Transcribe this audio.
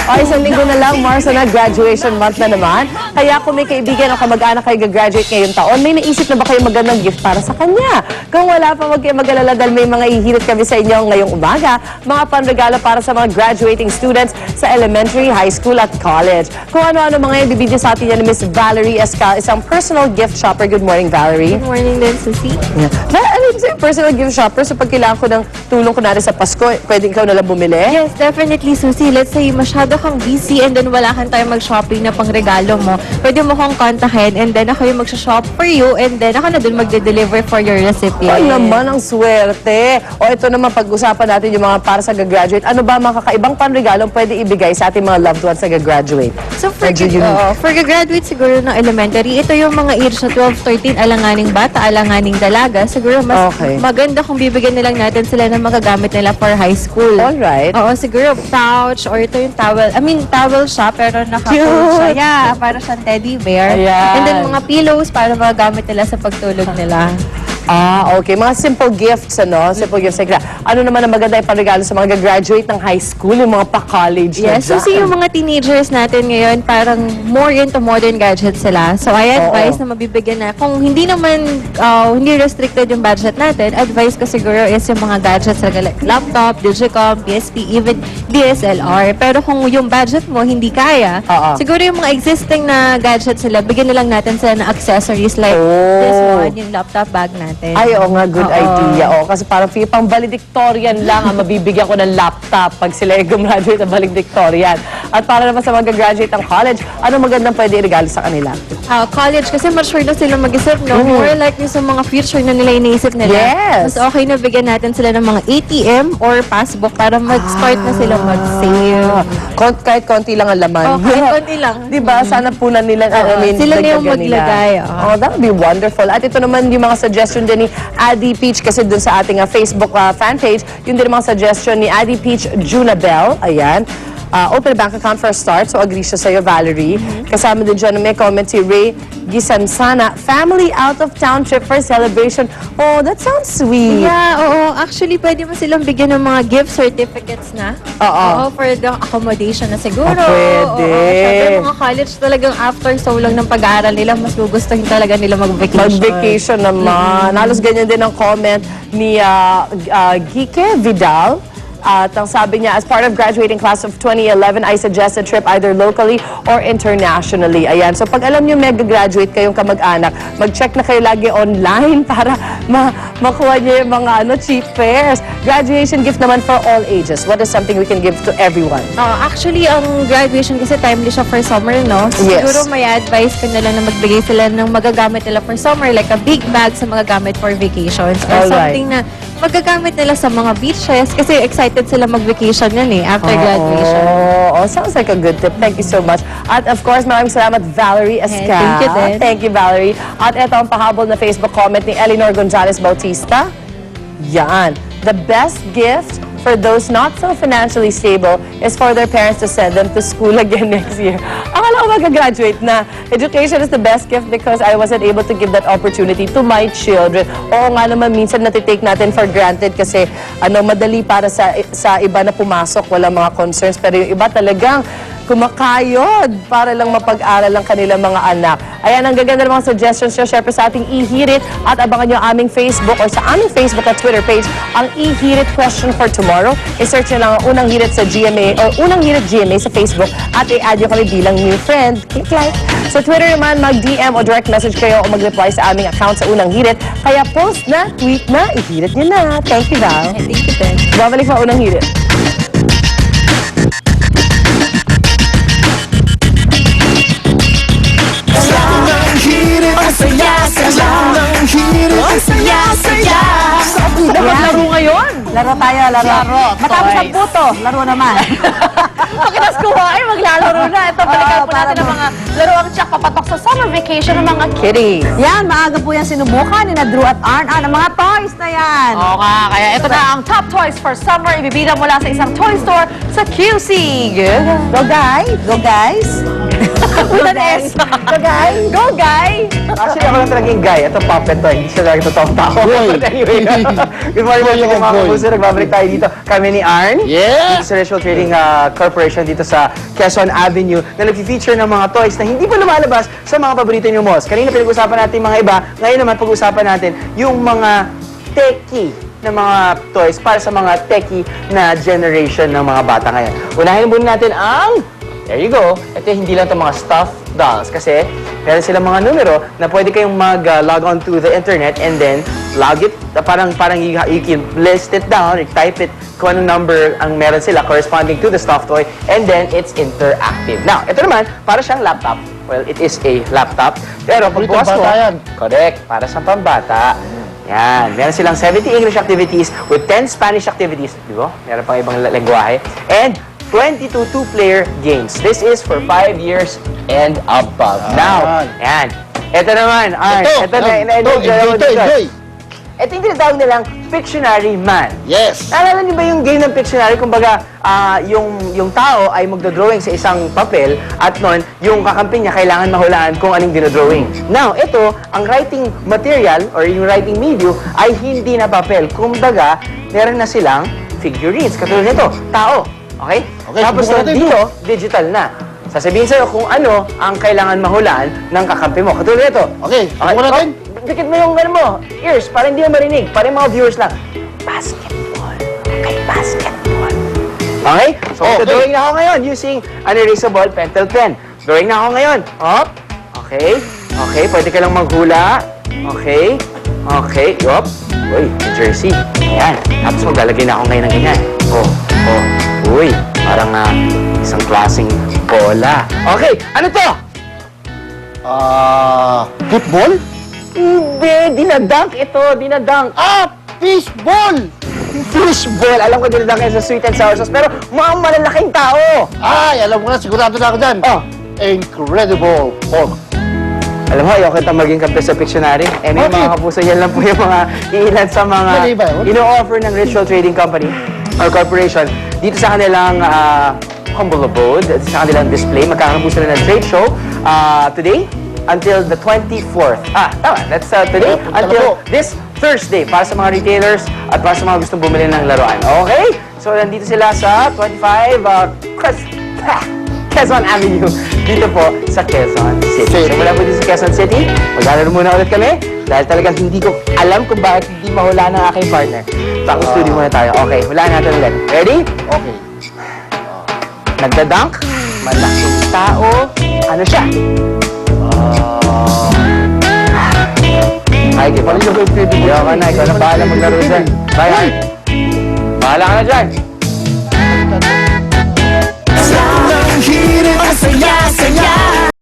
O, isang linggo na lang, Marso na, graduation month na naman. Kaya kung may kaibigan o kamag-anak kayo gagraduate ngayong taon, may naisip na ba kayo magandang gift para sa kanya? Kung wala pa, huwag kayo mag-alala dahil may mga ihirit kami sa inyo ngayong umaga. Mga panregalo para sa mga graduating students sa elementary, high school at college. Kung ano-ano mga yan, bibigyan sa atin yan ni Miss Valerie Escal, isang personal gift shopper. Good morning, Valerie. Good morning din, Susie. Yeah. Ano yung personal gift shopper? So pag kailangan ko ng tulong ko na rin sa Pasko, pwede ikaw nalang bumili? Yes, definitely, Susie. Let's say masyado kang busy and then wala kang time mag-shopping na pang regalo mo. Pwede mo kong kontakin and then ako yung mag-shop for you and then ako na dun magde-deliver for your recipient. Ay naman, ang swerte. O ito naman, pag-usapan natin yung mga para sa gagraduate. Ano ba mga kakaibang panregalong pwede ibigay sa ating mga loved ones sa gagraduate? So for gagraduate siguro ng elementary, ito yung mga age na 12, 13, alanganing bata, alanganing dalaga. Siguro mas maganda kung bibigyan nilang natin sila ng magagamit nila for high school. Alright. Oo, siguro pouch or ito yung towel. I mean, towel siya pero naka-fold siya. Yeah, para siyang teddy bear. Ayan. And then mga pillows para magagamit nila sa pagtulog nila. Ah, okay. Mga simple gifts, ano? Simple gifts. Like, ano naman ang maganda ipanregalo sa mga gagraduate ng high school, yung mga pa-college na Yes, so see yung mga teenagers natin ngayon, parang more into modern gadgets sila. So I advise na mabibigyan na, kung hindi naman, hindi restricted yung budget natin, advice ko siguro is yung mga gadgets like laptop, Digicom, PSP, even DSLR. Pero kung yung budget mo hindi kaya, siguro yung mga existing na gadgets sila, bigyan na lang natin sila ng accessories like this one, yung laptop bag natin. Ay, oo nga, good idea. Oo, kasi parang pang valedictorian lang ang mabibigyan ko ng laptop pag sila gumraduate ng valedictorian. At para naman sa mga graduate ng college, ano magandang pwede i-regalo sa kanila? College, kasi mature na sila mag-isip, no? More like yung sa mga future na nila iniisip nila. Yes. Mas okay na bigyan natin sila ng mga ATM or passbook para mag-start na sila mag-save. Kahit konti lang ang laman. Kahit konti lang. Diba? Sana punan nila. Sila na yung maglagay. Oh, that would be wonderful. At ito naman yung mga suggestion din ni Addie Peach kasi dun sa ating Facebook fan page, yun din yung mga suggestion ni Addie Peach Junabel. Ayan. Open bank account for a start. So, agree siya sa'yo, Valerie. Kasama din dyan, may comment si Ray Gisansana. Family out-of-town trip for celebration. Oh, that sounds sweet. Yeah, oo. Actually, pwede mo silang bigyan ng mga gift certificates na. Oo, for the accommodation na siguro. Pwede. Sabi, mga college talagang after so long ng pag-aaral nila, mas gugustuhin talaga nila mag-vacation. Mag-vacation naman. Halos ganyan din ang comment ni Gike Vidal. At ang sabi niya, as part of graduating class of 2011, I suggest a trip either locally or internationally. Ayan. So pag alam niyo mag-graduate kayong kamag-anak, mag-check na kayo lagi online para makuha niyo yung mga cheap fares. Graduation gift naman for all ages. What is something we can give to everyone? Actually, ang graduation kasi timely siya for summer, no? Yes. Siguro may advice ko na lang na magbigay sila ng magagamit nila for summer, like a big bag sa magagamit for vacations. Or something na magagamit nila sa mga beaches kasi excited sila mag-vacation yan after graduation. Oh, sounds like a good tip. Thank you so much. At of course, maraming salamat, Valerie Escal. Thank you din. Thank you, Valerie. At ito ang pahabol na Facebook comment ni Eleanor Gonzalez Bautista. Yan. The best gift for those not so financially stable is for their parents to send them to school again next year. Akala ko mag-graduate na. Education is the best gift because I wasn't able to give that opportunity to my children. Oo nga naman, minsan natitake natin for granted kasi madali para sa iba na pumasok, walang mga concerns. Pero yung iba talagang kumakayod para lang mapag-aral ang kanilang mga anak. Ayan, ang gaganda ng mga suggestions nyo. Syempre sa ating ihirit at abangan nyo aming Facebook or sa aming Facebook at Twitter page ang ihirit question for tomorrow. I-search nyo lang ang unang hirit sa GMA or unang hirit GMA sa Facebook at i-add nyo kami bilang new friend. Click like. Sa Twitter naman, mag-DM o direct message kayo o mag-reply sa aming account sa unang hirit. Kaya post na, tweet na, ihirit nyo na. Thank you, Val. Thank you, Ben. Babalik sa unang hirit. Maglaro ngayon. Laro tayo, laro. Matapos ang puto, laro naman. Pakitas ko ay maglalaro na. Ito, balikan po natin ang mga laruang tsak papatok sa summer vacation ng mga Kitty. Yan, maaga po yan sinubukan ni Drew at Arn. Ang mga toys na yan. Oo nga, kaya ito na ang top toys for summer. Ibibilang mula sa isang toy store sa QC. Go guys! With an S. Guy? Go, guy! Actually, ako lang talaga yung guy. Ito, puppet to. Hindi siya talaga totoong tao. Boy. But anyway, good morning po Boy, mga boy. kapuso. Nagbabalik tayo dito. Kami ni Arn. Yeah. Dito sa Ritual Trading Corporation dito sa Quezon Avenue na nag-feature ng mga toys na hindi pa lumalabas sa mga paborito niyo malls. Kanina pinag-usapan natin mga iba. Ngayon naman pag-usapan natin yung mga techie na mga toys para sa mga techie na generation ng mga bata ngayon. Unahin muna natin ang... There you go. Ito hindi lang itong mga stuffed dolls kasi meron silang mga numero na pwede kayong mag-log on to the internet and then log it. Parang you can list it down, type it kung anong number ang meron sila corresponding to the stuffed toy and then it's interactive. Now, ito naman, para siyang laptop. Well, it is a laptop. Pero pagbukas mo... pambata yan. Correct. Para sa pambata. Yan. Meron silang 70 English activities with 10 Spanish activities. Di ba? Meron pang ibang lengguwahe. And 22 two-player games. This is for 5 years and above. Now, yan. Ito naman, Arn. Ito na, Enjoy. Ito yung tinatawag nilang Pictionary Man. Yes. Naalala niyo ba yung game ng Pictionary? Kumbaga, yung tao ay magdodrawing sa isang papel at nun, yung kakampi niya kailangan mahulaan kung anong dinodrawing. Now, ito, ang writing material or yung writing medium ay hindi na papel. Kumbaga, meron na silang figurines. Katulad nito, tao. Okay? Okay, Tapos subukan natin dito, digital na. Sasabihin sa'yo kung ano ang kailangan mahulaan ng kakampi mo. Katulad nito. Okay, subukan natin. Dikit mo yung ano mo, ears, para hindi na marinig. Para yung mga viewers lang. Basketball. Okay, basketball. Okay? So, Okay. drawing na ako ngayon using an erasable pentel pen. Drawing na ako ngayon. Up. Okay. Okay, pwede ka lang maghula. Okay. Okay. Yup. Uy, may jersey. Ayan. Tapos maglalagay na ako ngayon ng ganyan. Oh. Uy, parang isang klaseng bola. Okay, ano to? Football? Hindi, dinadunk ito, dinadunk. Fishball! Fishball. Alam ko dinadunk yan sa sweet and sour sauce, pero mga malalaking tao. Ay, alam ko na, sigurado na ako dyan. Oh. Incredible Hulk. Alam mo, ayoko itong maging kampi sa Pictionary. Anyway, Bakit? mga kapuso, yan lang po yung mga ilan sa mga Mali ba yun? ino-offer ng Ritual Trading Company or Corporation dito sa kanilang humble abode, sa kanilang display. Magkakaroon po sila ng trade show today until the 24th. Tama. That's today Yeah, punta na until po. this Thursday para sa mga retailers at para sa mga gustong bumili ng laruan. Okay? So, nandito sila sa 25 Quezon Avenue, dito po sa Quezon City. So, mula po dito sa Quezon City, maglalaro muna ulit kami dahil talagang hindi ko alam kung bakit hindi mahula ng aking partner. Back to studio muna tayo. Okay, hulaan natin ulit. Ready? Okay. Nagdadunk, malaking tao, ano siya? Ay, di ba? Ayoko na, ikaw na bahala maglaro dyan. Bye, Bahala ka na dyan.